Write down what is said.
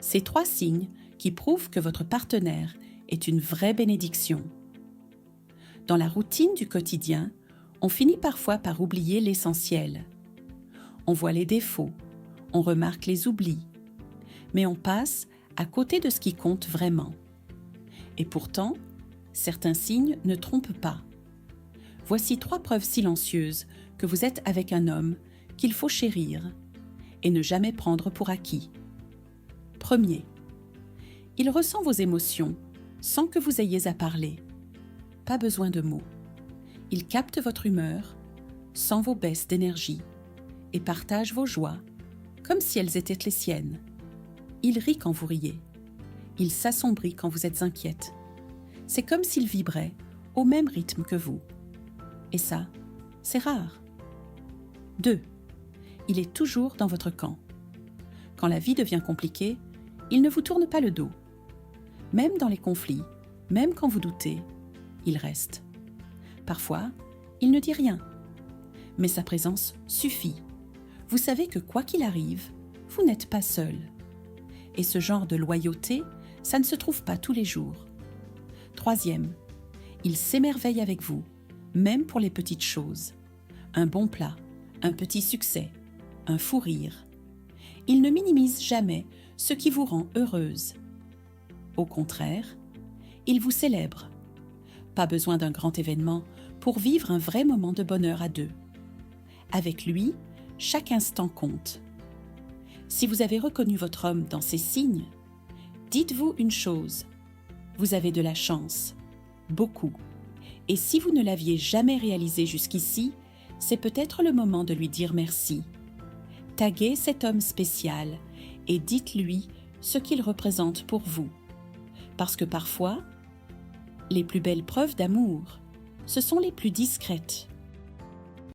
Ces 3 signes qui prouvent que votre partenaire est une vraie bénédiction. Dans la routine du quotidien, on finit parfois par oublier l'essentiel. On voit les défauts, on remarque les oublis, mais on passe à côté de ce qui compte vraiment. Et pourtant, certains signes ne trompent pas. Voici 3 preuves silencieuses que vous êtes avec un homme qu'il faut chérir et ne jamais prendre pour acquis. Premier, il ressent vos émotions sans que vous ayez à parler. Pas besoin de mots. Il capte votre humeur, sent vos baisses d'énergie et partage vos joies comme si elles étaient les siennes. Il rit quand vous riez. Il s'assombrit quand vous êtes inquiète. C'est comme s'il vibrait au même rythme que vous. Et ça, c'est rare. 2. Il est toujours dans votre camp. Quand la vie devient compliquée, il ne vous tourne pas le dos. Même dans les conflits, même quand vous doutez, il reste. Parfois, il ne dit rien. Mais sa présence suffit. Vous savez que quoi qu'il arrive, vous n'êtes pas seul. Et ce genre de loyauté, ça ne se trouve pas tous les jours. 3e, il s'émerveille avec vous, même pour les petites choses. Un bon plat, un petit succès, un fou rire. Il ne minimise jamais ce qui vous rend heureuse. Au contraire, il vous célèbre. Pas besoin d'un grand événement pour vivre un vrai moment de bonheur à deux. Avec lui, chaque instant compte. Si vous avez reconnu votre homme dans ces signes, dites-vous une chose, vous avez de la chance, beaucoup. Et si vous ne l'aviez jamais réalisé jusqu'ici, c'est peut-être le moment de lui dire merci. Taguez cet homme spécial et dites-lui ce qu'il représente pour vous. Parce que parfois, les plus belles preuves d'amour, ce sont les plus discrètes.